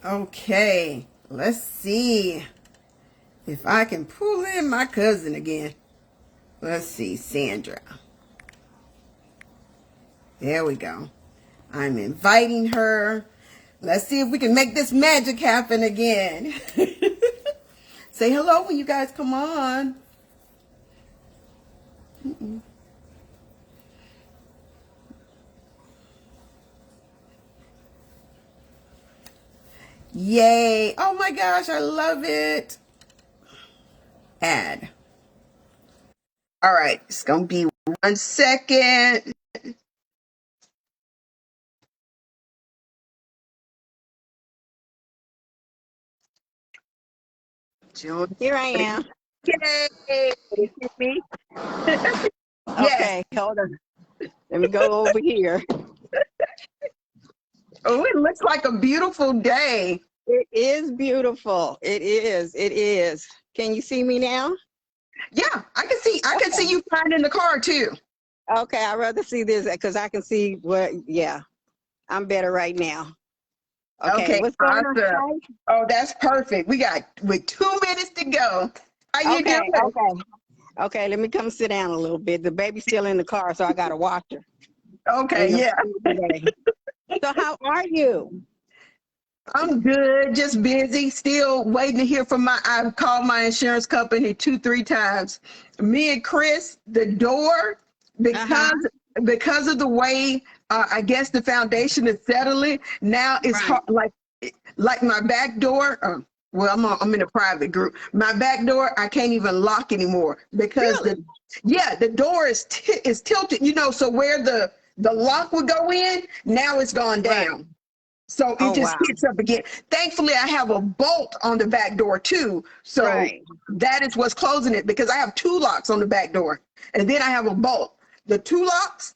Okay, let's see if I can pull in my cousin again. Let's see, Sandra. There we go. I'm inviting her. Let's see if we can make this magic happen again. Say hello when you guys come on. Yay. Oh my gosh, I love it. Add. All right, it's going to be 1 second. Here I am. Yay. Me? Yes. Okay, hold on. Let me go over here. Oh, it looks like a beautiful day. It is beautiful. It is. It is. Can you see me now? Yeah, I can see you fine in the car too. Okay, I'd rather see this because I can see what, yeah, I'm better right now. Okay, Okay, what's going on, awesome. guys? Oh, that's perfect. We got with 2 minutes to go. How you Okay, doing? okay. Okay, let me come sit down a little bit. The baby's still in the car, so I got to watch her. Okay, Ain't no yeah. school today. So how are you? I'm good, just busy, still waiting to hear from I've called my insurance company 2, 3 times. Me and Chris, the door, Uh-huh. because of the way I guess the foundation is settling, now it's Right. hard, like my back door. Well, I'm in a private group. My back door, I can't even lock anymore because Really? the door is tilted, so where the lock would go in, now it's gone Right. down. So it Oh, just wow. hits up again. Thankfully, I have a bolt on the back door too. So Right. that is what's closing it because I have 2 locks on the back door. And then I have a bolt. The 2 locks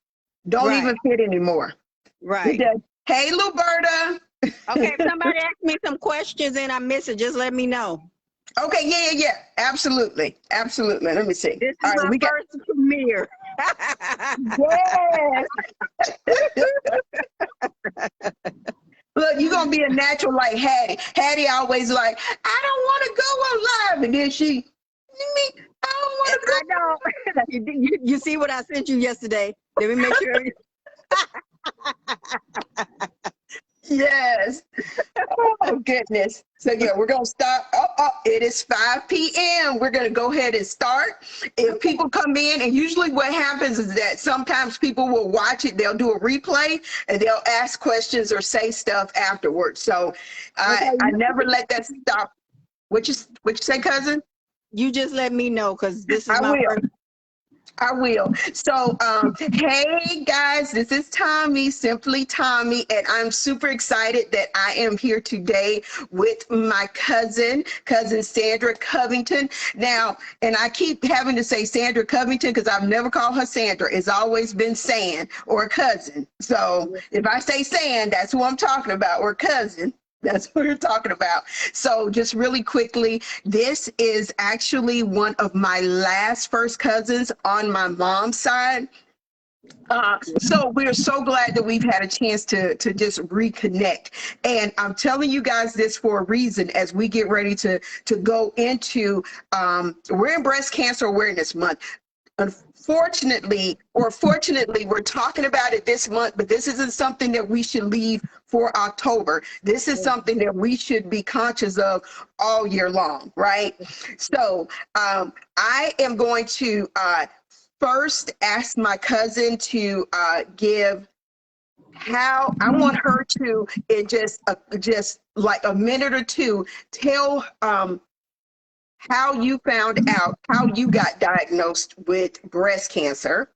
don't even Right. fit anymore. It Right. does. Hey, Luberta. Okay, if somebody asks me some questions and I miss it, just let me know. Okay, yeah. Absolutely. Absolutely. Let me see. This All is right, my we got first premiere. yes. Look, you're gonna be a natural like Hattie. Hattie always like, I don't want to go on live. And then I don't want to I know. You see what I sent you yesterday. Let me make sure. Yes. Oh goodness. So yeah, we're gonna start. It is 5 p.m. We're gonna go ahead and start. If people come in, and usually what happens is that sometimes people will watch it, they'll do a replay and they'll ask questions or say stuff afterwards. So I Okay, never let that stop. What you say, cousin? you just let me know because this is I my will. first. I will. So, hey guys, this is Tommy, Simply Tommy, and I'm super excited that I am here today with my cousin Sandra Covington. Now, and I keep having to say Sandra Covington because I've never called her Sandra. It's always been San or cousin. So if I say San, that's who I'm talking about, or cousin. That's what we're talking about. So just really quickly, this is actually one of my last first cousins on my mom's side. So we're so glad that we've had a chance to just reconnect. And I'm telling you guys this for a reason as we get ready to go into, we're in Breast Cancer Awareness Month. Unfortunately, or fortunately, we're talking about it this month, but this isn't something that we should leave for October. This is something that we should be conscious of all year long, right? So I am going to first ask my cousin to give how I want her to in just like a minute or two tell how you found out how you got diagnosed with breast cancer,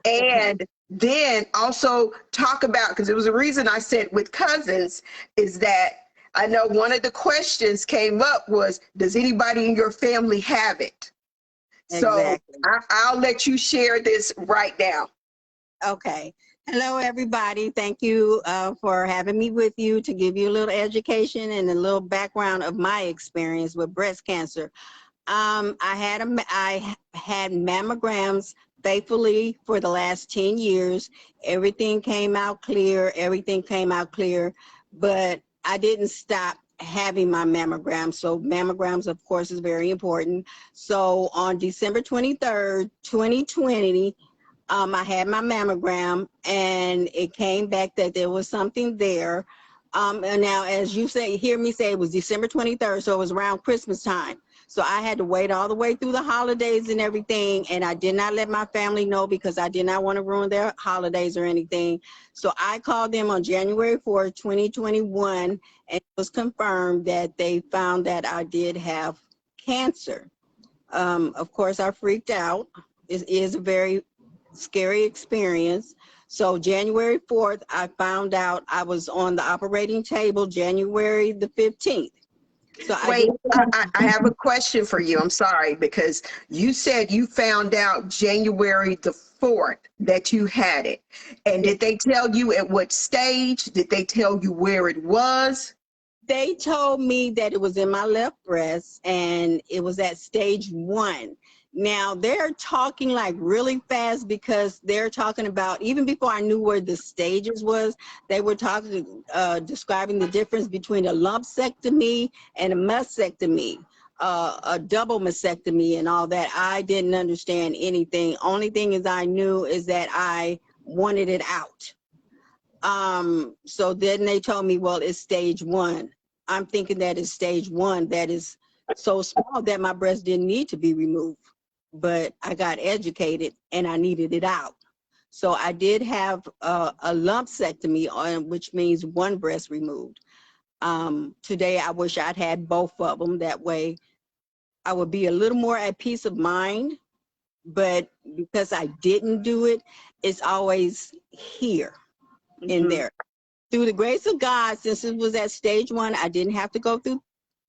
Okay. and then also talk about, because it was a reason I said with cousins, is that I know one of the questions came up was, does anybody in your family have it? So Exactly. I'll let you share this right now. Okay. Hello, everybody. Thank you for having me with you to give you a little education and a little background of my experience with breast cancer. I had mammograms faithfully for the last 10 years. Everything came out clear. Everything came out clear. But I didn't stop having my mammogram. So mammograms, of course, is very important. So on December 23rd, 2020, I had my mammogram and it came back that there was something there. And now, as you say, hear me say, it was December 23rd, so it was around Christmas time. So I had to wait all the way through the holidays and everything, and I did not let my family know because I did not want to ruin their holidays or anything. So I called them on January 4th, 2021, and it was confirmed that they found that I did have cancer. Of course, I freaked out. It is a very scary experience. So January 4th, I found out I was on the operating table January the 15th. So Wait, I have a question for you. I'm sorry, because you said you found out January the 4th that you had it. And did they tell you at what stage? Did they tell you where it was? They told me that it was in my left breast and it was at stage 1. Now they're talking like really fast because they're talking about, even before I knew where the stages was, they were talking, describing the difference between a lumpectomy and a mastectomy, a double mastectomy and all that. I didn't understand anything. Only thing is I knew is that I wanted it out. So then they told me, well, it's stage 1. I'm thinking that it's stage 1 that is so small that my breast didn't need to be removed. But I got educated and I needed it out. So I did have a lumpectomy, which means 1 breast removed. Today, I wish I'd had both of them. That way, I would be a little more at peace of mind. But because I didn't do it, it's always here, in there. Through the grace of God, since it was at stage 1, I didn't have to go through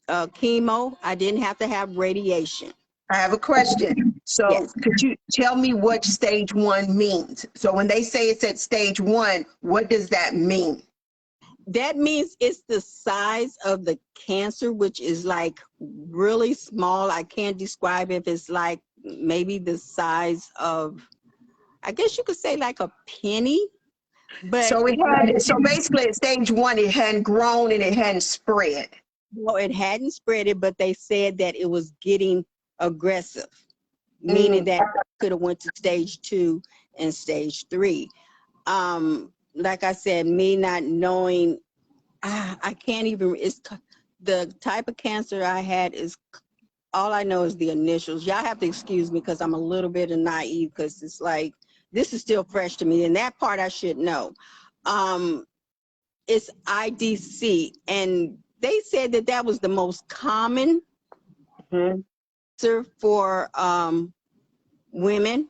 chemo. I didn't have to have radiation. I have a question. So Yes. could you tell me what stage 1 means? So when they say it's at stage 1, what does that mean? That means it's the size of the cancer, which is like really small. I can't describe if it's like maybe the size of, I guess you could say like a penny. But So basically at stage 1, it hadn't grown and it hadn't spread. no, it hadn't spread it, but they said that it was getting aggressive, meaning that it could have went to stage 2 and stage 3. Like I said, me not knowing, I can't even, it's the type of cancer I had is, all I know is the initials. Y'all have to excuse me because I'm a little bit naive because it's like, this is still fresh to me, and that part I should know. It's IDC, and they said that that was the most common cancer for women.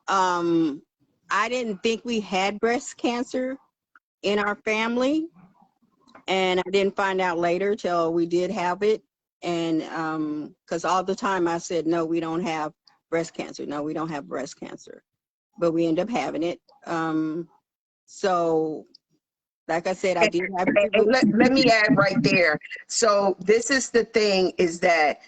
I didn't think we had breast cancer in our family, and I didn't find out later till we did have it. And because all the time I said, no, we don't have breast cancer. No, we don't have breast cancer. But we end up having it. So, like I said, I did have it. Let me add right there. So this is the thing, is that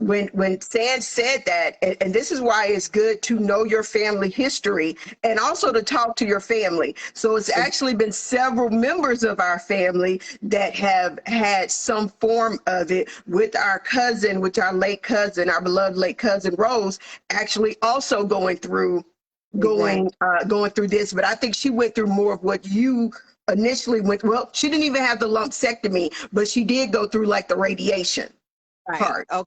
when Sand said that, and this is why it's good to know your family history and also to talk to your family. So it's actually been several members of our family that have had some form of it, with our cousin, which our late cousin, our beloved late cousin Rose, actually also going through this. But I think she went through more of what you initially went. Well, she didn't even have the lumpectomy, but she did go through like the radiation part. Okay.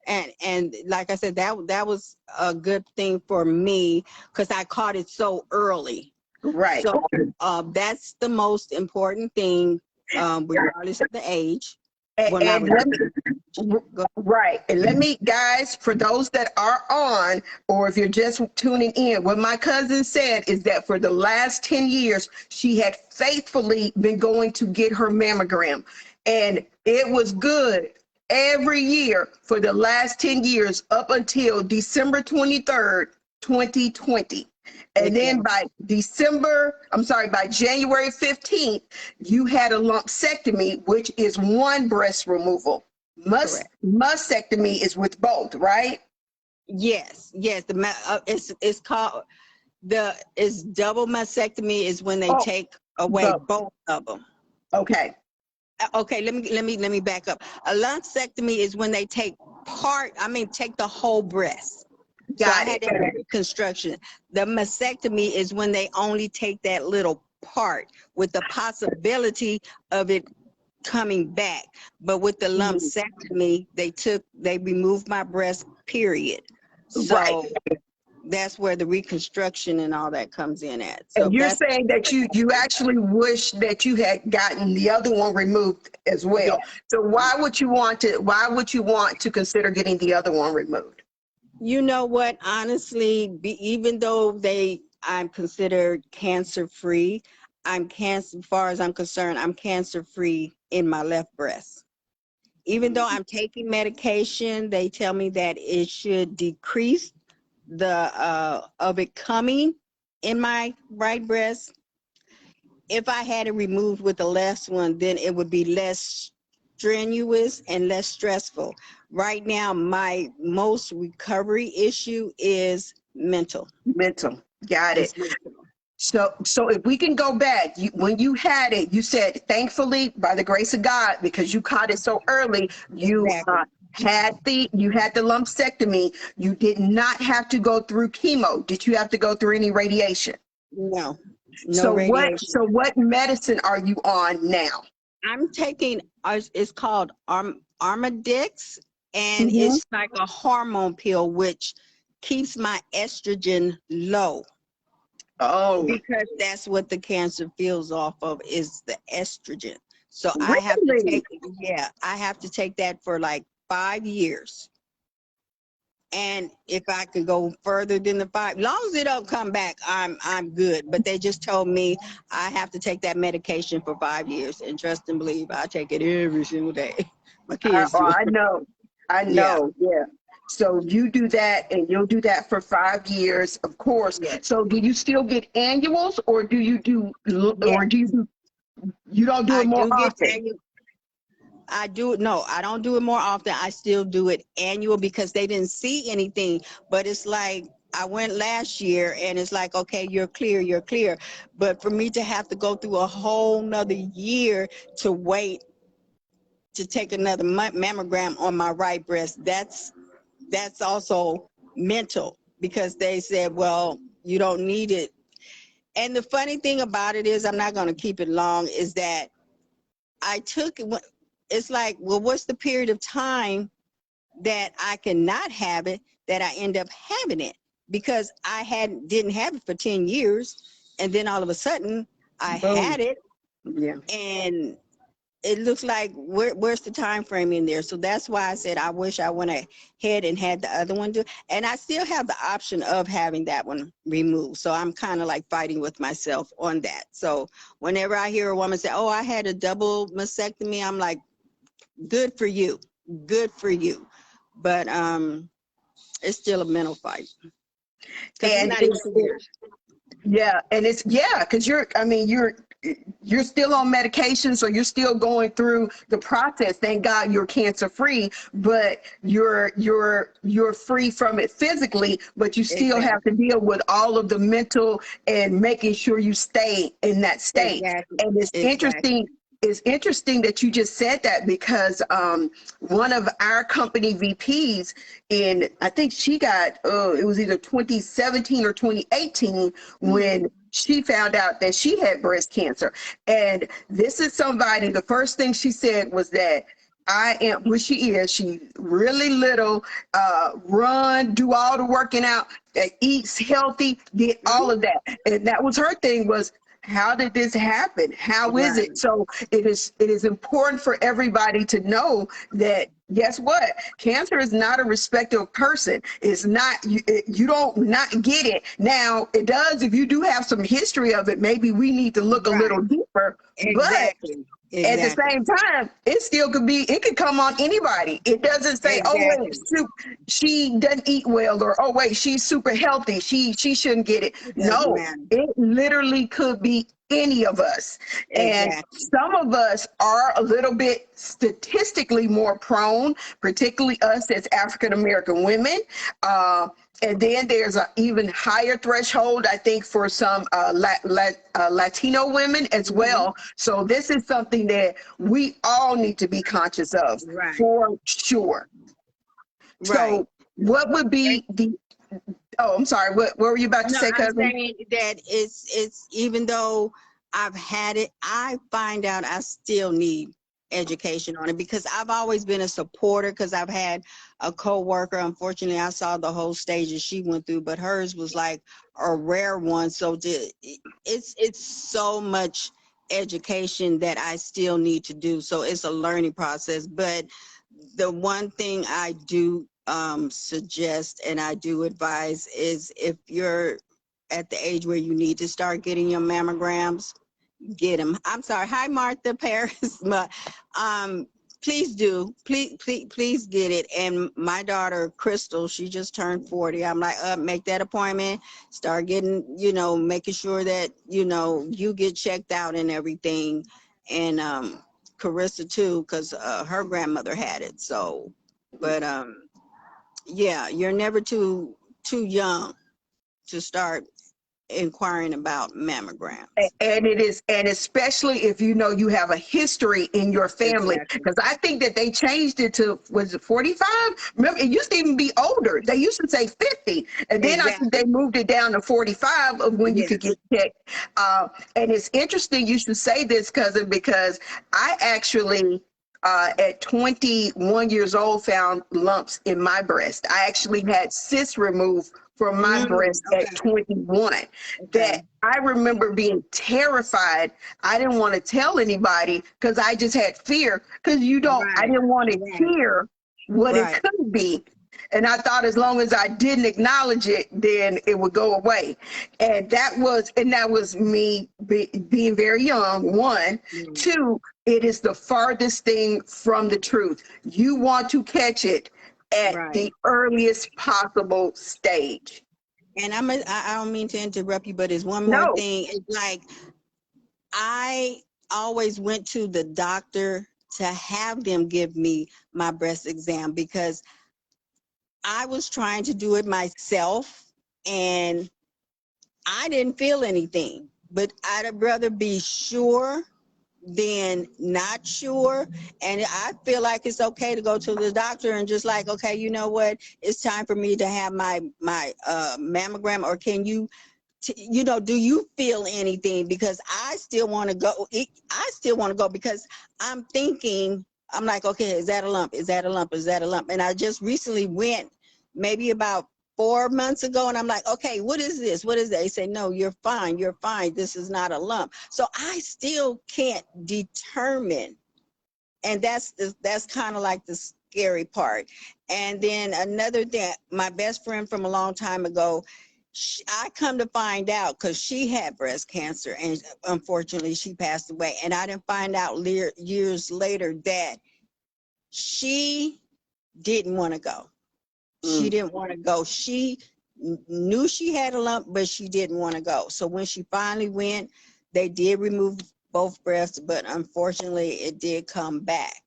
And like I said, that was a good thing for me because I caught it so early. Right. So that's the most important thing, regardless of the age. Right. And let me, guys, for those that are on, or if you're just tuning in, what my cousin said is that for the last 10 years, she had faithfully been going to get her mammogram. And it was good every year for the last 10 years up until December 23rd, 2020. And then by January 15th, you had a lumpectomy, which is 1 breast removal. Mastectomy is with both, right? Yes. It's called it's double mastectomy is when they take away both of them. Okay. Okay, let me back up. A lumpectomy is when they take take the whole breast. So I Got had it. to have reconstruction. The mastectomy is when they only take that little part with the possibility of it coming back. But with the Mhm. lumpectomy, they removed my breast, period. Right. So that's where the reconstruction and all that comes in at. So And you're that's, saying that you actually wish that you had gotten the other one removed as yeah. well. So why would you want to consider getting the other one removed? You know what? Honestly, even though I'm considered cancer free, as far as I'm concerned, I'm cancer free in my left breast. Even though I'm taking medication, they tell me that it should decrease the of it coming in my right breast. If I had it removed with the last one, then it would be less strenuous and less stressful. Right now, my most recovery issue is mental. Mental. Got it. It's mental. So if we can go back, when you had it, you said, thankfully, by the grace of God, because you caught it so early, Exactly. you had the lumpectomy. You did not have to go through chemo. Did you have to go through any radiation? No, no radiation. So what medicine are you on now? I'm taking, it's called Armadix, and Hmm. it's like a hormone pill, which keeps my estrogen low. Oh, Because that's what the cancer feels off of, is the estrogen. So I have to really? take, yeah, I have to take that for like 5 years. And if I could go further than the 5, long as it don't come back, I'm good. But they just told me I have to take that medication for 5 years, and trust and believe, I take it every single day. My kids do. I know. I Yeah, know. Yeah. So you do that and you'll do that for 5 years, of course. yeah, So do you still get annuals or yeah. you don't do I it more do get often? annual. I do it. No, I don't do it more often. I still do it annual because they didn't see anything. But it's like I went last year and it's like, okay, you're clear, you're clear. But for me to have to go through a whole nother year to wait to take another mammogram on my right breast, that's also mental, because they said, well, you don't need it. And the funny thing about it is, I'm not going to keep it long, is that I took it. It's like, well, what's the period of time that I cannot have it, that I end up having it? Because didn't have it for 10 years, and then all of a sudden I Boom. had it, Yeah. and it looks like, where's the time frame in there? So that's why I said I wish I went ahead and had the other one do. And I still have the option of having that one removed. So I'm kind of like fighting with myself on that. So whenever I hear a woman say, oh, I had a double mastectomy, I'm like, good for you, good for you. But it's still a mental fight, because it's And not even 2 years. yeah, and because you're still on medication, so you're still going through the process. Thank God you're cancer free, but you're free from it physically, but you still have to Exactly, deal with all of the mental and making sure you stay in that state. exactly, And exactly. it's interesting that you just said that, because one of our company VPs, I think she got, it was either 2017 or 2018, when she found out that she had breast cancer. And this is somebody, the first thing she said was that I am what she is. She really little, run, do all the working out, eats healthy, did all of that. And that was her thing, was, how did this happen? How is Right, it? So it is important for everybody to know that, guess what? Cancer is not a respecter of person. It's not, you don't not get it. Now, it does, if you do have some history of it, maybe we need to look a little right. deeper. But Exactly. at the Exactly. same time, it could come on anybody. It doesn't say, oh wait, Exactly. she doesn't eat well, or oh wait, she's super healthy, she shouldn't get it. It doesn't No, matter. it literally could be any of us. And Exactly. some of us are a little bit statistically more prone, particularly us as African American women. And then there's an even higher threshold, I think, for some Latino women as Mhm. well. So this is something that we all need to be conscious of Right. for sure. Right. So what would be the, oh, I'm sorry, what were you about to No, say, I'm cousin? saying that it's even though I've had it, I find out I still need education on it because I've always been a supporter because I've had a coworker. Unfortunately, I saw the whole stages she went through, but hers was like a rare one. So it's so much education that I still need to do. So it's a learning process. But the one thing I do suggest and I do advise is if you're at the age where you need to start getting your mammograms, get them. I'm sorry. Hi, Martha Paris. But, please do. Please get it. And my daughter, Crystal, she just turned 40. I'm like, make that appointment. Start getting, making sure that, you get checked out and everything. And Carissa too, because her grandmother had it. So, but yeah, you're never too young to start inquiring about mammograms. And it is, and especially if you know you have a history in your family, Exactly. because I think that they changed it to, was it 45? Remember, it used to even be older. They used to say 50, and then I think they Exactly. moved it down to 45 of when you could Yes. get checked. And it's interesting you should say this, cousin, because I actually at 21 years old found lumps in my breast. I actually had cysts removed from my breast at Okay. 21 Okay. that I remember being terrified. I didn't want to tell anybody because I just had fear because I Right. didn't want to Right. hear what it Right. could be. And I thought as long as I didn't acknowledge it, then it would go away. And that was me being very young, one. Mm. Two, it is the farthest thing from the truth. You want to catch it at Right. the earliest possible stage. And I don't mean to interrupt you, but it's one more No. thing. It's like I always went to the doctor to have them give me my breast exam because I was trying to do it myself and I didn't feel anything. But I'd rather be sure than not sure. And I feel like it's okay to go to the doctor and just like, okay, you know what? It's time for me to have my mammogram, or can you do you feel anything? Because I still want to go. I still want to go because I'm thinking, I'm like, okay, is that a lump? Is that a lump? Is that a lump? And I just recently went maybe about 4 months ago, and I'm like, okay, what is this? What is that? They say, no, you're fine. You're fine. This is not a lump. So I still can't determine. And that's kind of like the scary part. And then another thing, my best friend from a long time ago, I come to find out because she had breast cancer and unfortunately she passed away. And I didn't find out years later that she didn't want to go. She Mm. didn't want to go. She knew she had a lump, but she didn't want to go. So when she finally went, they did remove both breasts, but unfortunately it did come back,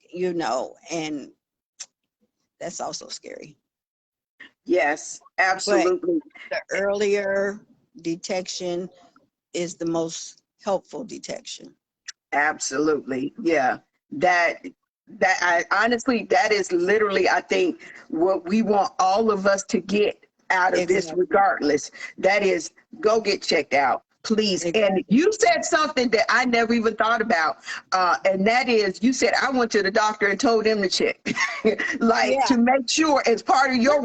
and that's also scary. Yes, But absolutely. the earlier detection is the most helpful detection. Absolutely. Yeah. That I honestly, that is literally, I think, what we want all of us to get out of this Exactly. regardless. That is, go get checked out, please. And Exactly. you said something that I never even thought about. And that is, you said, I went to the doctor and told them to check. Like, Yeah. to make sure as part of your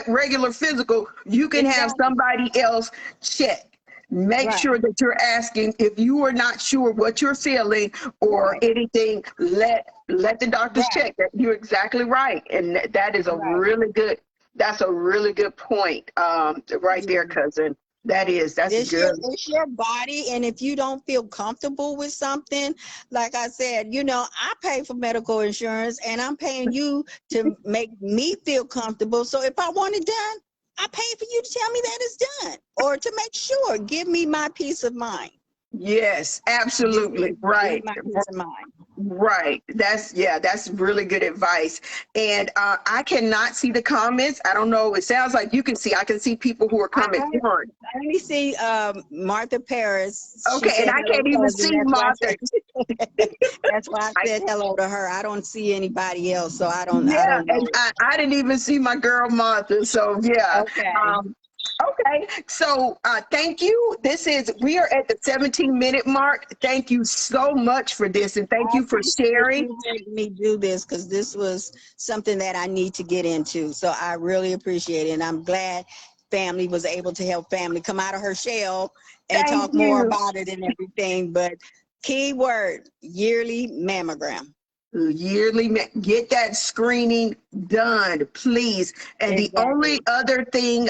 regular physical, you can have Exactly. somebody else check. Make Right. sure that you're asking. If you are not sure what you're feeling or Right. anything, let the doctors Right. check that. You're exactly right. And that is a Right. really good, that's a really good point, right there, Yeah. cousin. That's It's your good. it's your body, and if you don't feel comfortable with something, like I said, I pay for medical insurance, and I'm paying you to make me feel comfortable. So if I want it done, I pay for you to tell me that it's done, or to make sure, give me my peace of mind. Yes, Give me, absolutely. give me Right. my peace of mind. Right. That's really good advice. And I cannot see the comments. I don't know. It sounds like you can see. I can see people who are I, coming I, on. I only see Martha Paris. She Okay, and said I hello, can't even cousin. see Martha. That's why I I, said hello to her. I don't see anybody else, so I yeah, don't and know. I didn't even see my girl Martha. So yeah. Okay. Okay, so thank you. We are at the 17-minute mark. Thank you so much for this, and thank I you for appreciate sharing. you letting me do this because this was something that I need to get into. So I really appreciate it. And I'm glad family was able to help family come out of her shell and Thank talk more you. about it and everything. But key word, yearly mammogram. Get that screening done, please. And the only Exactly. other thing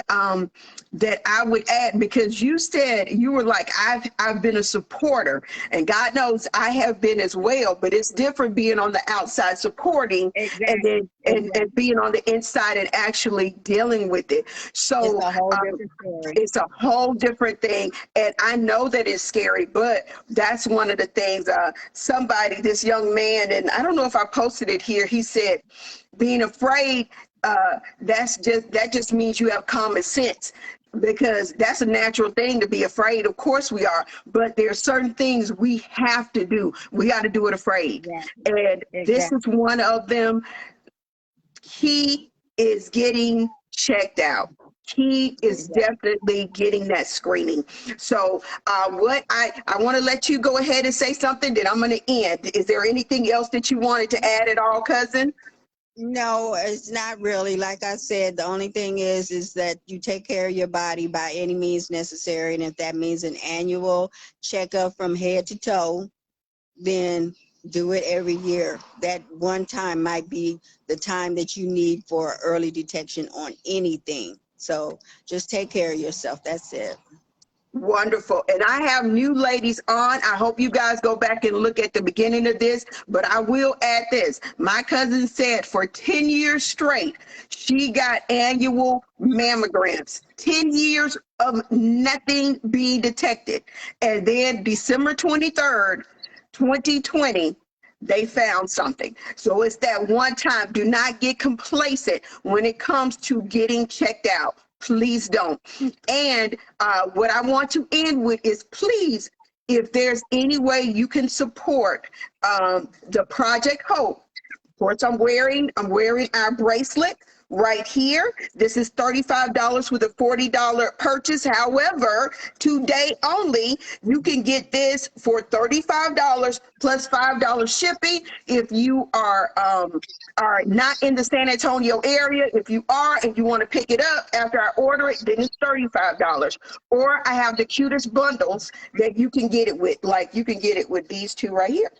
that I would add, because you said you were like, I've been a supporter, and God knows I have been as well, but it's different being on the outside supporting and Exactly. then and Exactly. being on the inside and actually dealing with it. It's So a whole different story. it's a whole different thing. And I know that it's scary, but that's one of the things. This young man, and I don't know if I posted it here, he said, being afraid, that just means you have common sense, because that's a natural thing to be afraid. Of course we are, but there are certain things we have to do. We got to do it afraid. Exactly. And this is Exactly. one of them. He is getting checked out. He is Exactly. definitely getting that screening. So what I want to let you go ahead and say something, then I'm going to end. Is there anything else that you wanted to add at all, cousin? No, it's not really. Like I said, the only thing is that you take care of your body by any means necessary. And if that means an annual checkup from head to toe, then do it every year. That one time might be the time that you need for early detection on anything. So just take care of yourself. That's it. Wonderful. And I have new ladies on. I hope you guys go back and look at the beginning of this, but I will add this. My cousin said for 10 years straight, she got annual mammograms, 10 years of nothing being detected. And then December 23rd, 2020, they found something. So it's that one time. Do not get complacent when it comes to getting checked out. Please don't. And what I want to end with is, please, if there's any way you can support the Project Hope. Of course, I'm wearing our bracelet right here. This is $35 with a $40 purchase. However, today only, you can get this for $35 plus $5 shipping. If you are not in the San Antonio area, if you are and you want to pick it up after I order it, then it's $35. Or I have the cutest bundles that you can get it with. Like, you can get it with these two right here.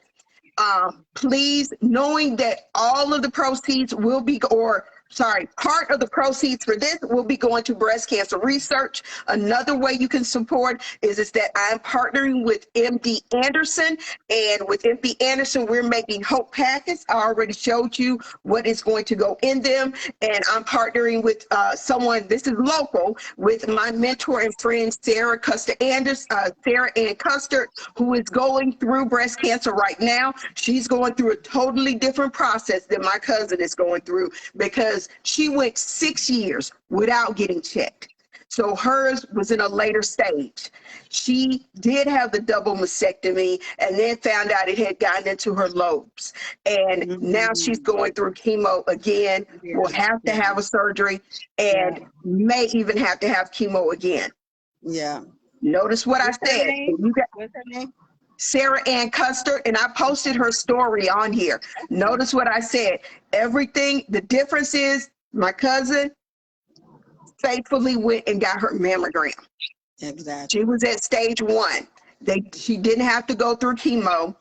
Please, knowing that all of the proceeds will be, or sorry, part of the proceeds for this will be going to breast cancer research. Another way you can support is that I'm partnering with MD Anderson, and with MD Anderson, we're making hope packets. I already showed you what is going to go in them, and I'm partnering with someone, this is local, with my mentor and friend, Sarah Ann Custard, who is going through breast cancer right now. She's going through a totally different process than my cousin is going through, because she went 6 years without getting checked. So hers was in a later stage. She did have the double mastectomy and then found out it had gotten into her lobes. And now she's Mhm. going through chemo again, Yeah. will have to Yeah. have a surgery, Yeah. and may even have to have chemo again. Yeah. Notice what I What's her said. name? You got What's her name? Sarah Ann Custard, and I posted her story on here. Notice what I said. Everything, the difference is my cousin faithfully went and got her mammogram. She Exactly. was at stage 1. She didn't have to go through chemo.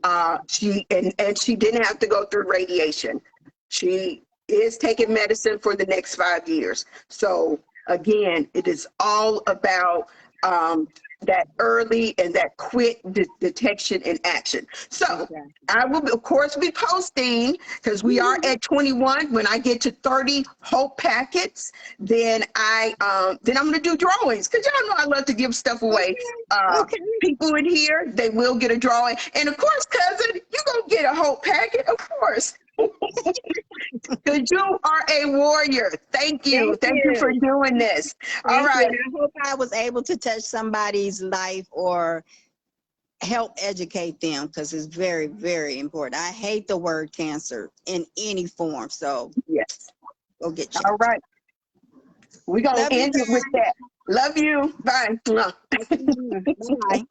And she didn't have to go through radiation. She is taking medicine for the next 5 years. So again, it is all about that early and that quick detection and action. So Okay. I will, of course, be posting because we are at 21. When I get to 30 hope packets, then I'm going to do drawings because y'all know I love to give stuff away. Okay. People in here, they will get a drawing. And of course, cousin, you're going to get a hope packet, of course. Because you are a warrior. Thank you. Thank Thank you for you. doing this. All Thank you. right. And I hope I was able to touch somebody's life or help educate them because it's very, very important. I hate the word cancer in any form. So Yes. go get All checked. right. We're going Love to you end it with guys. that. Love you. Bye. Bye.